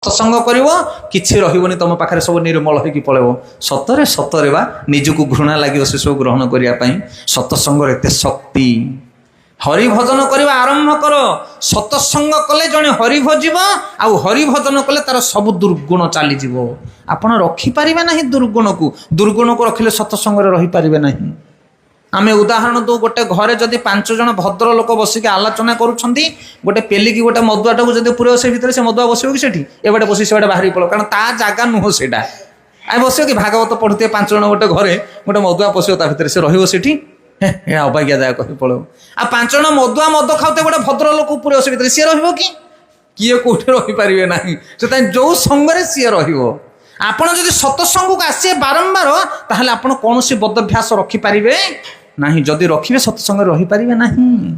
सत्संग करिवो किछि रहिबोनी तुम पाखरे सब निर्मल होइकी पळेबो सतरे सतरे बा निजको घृणा लागियो से सब ग्रहण करिया पई सत्संग एते शक्ति हरि भजन करबा आरंभ करो सत्संग कले जणे हरि भजिब आ हरि भजन कले तार सब दुर्गुण चली जिवो आपण रखि परिबे नाही दुर्गुण को रखिले सत्संग रे रहि परिबे नाही। आमे उदाहरण दो गोटे घरे जदि 5 जन भद्र लोक बसिक आलोचना करूछंती गोटे पेली की गोटे मदुआटा को जदि पुरे से भितर से मदुआ बसियो कि सेठी एबाटे बसि सेबाटे बाहरी पळो कारण ता जागा नुह सेटा आइ बसियो कि भागवत पढुते 5 जन गोटे घरे गोटे मदुआ पसियो ता भितर से रहिबो सेठी ए अभाग्या जाय कहि पळो आ 5 जन मदुआ मद खाउते गोटे भद्र लोक पुरे से भितर से रहिबो कि किए कोठे रहि परिबे नाही से ता जो संगरे से रहिबो। आपण जदि सत्संग को आसे बारंबार ताहले आपण कोनोसी बदभ्यास रखि परिबे नहीं जदि रखिबे सत्संग रही पारिबे नहीं।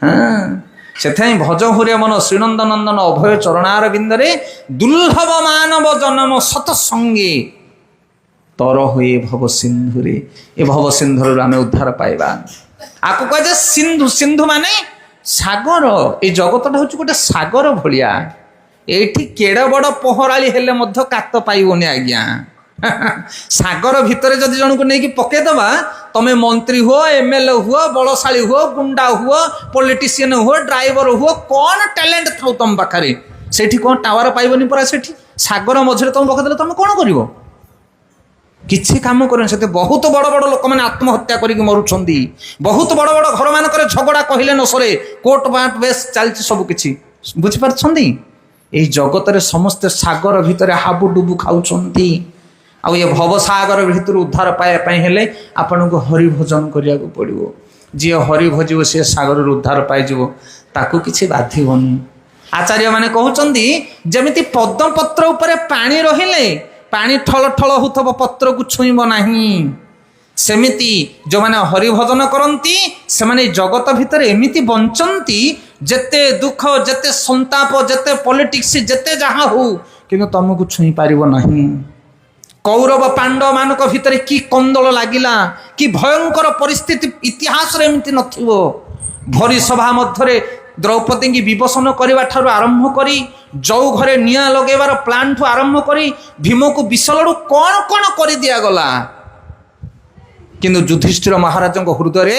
हाँ सेथाई भज हुरे मन श्रीनंद नंदन अभय चरणार बिंदरे दुर्लभ मानव जन्म सत्संगे तर हुए भव सिंधुरे ए भव सिंधुर आमे उद्धार पाइबा आको कहे सिंधु सिंधु माने सागर ए जगतटा होची गोटे सागर भलिया एठी केड़ा बड़ पहराली हेले मध्य कात पाइबोनी आज्ञा सागर भितर जदि जन को नहीं पकेदबा तमे मंत्री हुओ एमएलए हुओ बलशाली हुओ गुंडा हुओ पॉलिटिशियन हुओ ड्राइवर हुओ कौन टैलेंट थाउ तुम पाखरे सेठी कौन टावर पाइबनी परा सेठी सागर मझरे तुम पकेदेले तुम कौन करिवो किछि काम करन सेते बहुत बड़ बड़ लोक माने आत्महत्या करिक मरुछंदी बहुत बड़ बड़ घर मानकर झगड़ा कहिले न सरे कोर्ट बाट बेस चलछि सब किछि बुझि परछंदी एई जगत रे समस्त सागर भितरे हाबु डुबु खाउछंती आउ ये भवसागर भितर उद्धार पाए हेले आपन को हरि भजन करिया को पड़िवो जी हरि भजिवो से सागर उद्धार पाई जिवो ताकू किछि बाधिबनी। आचार्य माने कहउचंदी जेमिति पद्म पत्र ऊपर पानी रहिले पानी ठल ठल होथबो पत्र को छुइबो नाही सेमिति जो माने हरि भजन करंती से माने जगत भितर एमिति बंचंती जेते दुख जेते संताप जेते पॉलिटिक्स जेते जहा हो किंतु तुमको छुई पारिबो नाही। कौरव पांडव मान भितर कि कंदल लगिला कि भयंकर परिस्थिति इतिहास रे एमती नथिबो भरी सभा मध्यरे द्रौपदी की विवसन करने ठार आरंभ करी जौ घरे निया लगेबार प्लान ठू आरंभ करी भीम को विषलड़ू कौन कौन कर दिया गला किंतु युधिष्ठिर महाराज हृदय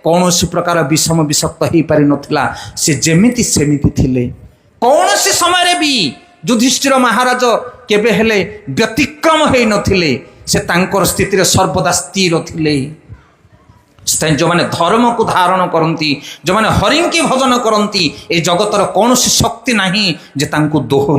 कौन प्रकार विषम विषक्त हो पारि नथिला से जेमिति सेमिति थिले कौन समय रे भी युधिष्ठिर महाराज केबे हेले व्यतिक्रम होई नथिले से तांकर स्थिति रे सर्वदा स्थिर थिले। जो माने धर्म को धारण करंती जो माने हरिं की भजन करंती ए जगतर कौन शक्ति नहीं जे तांको दोह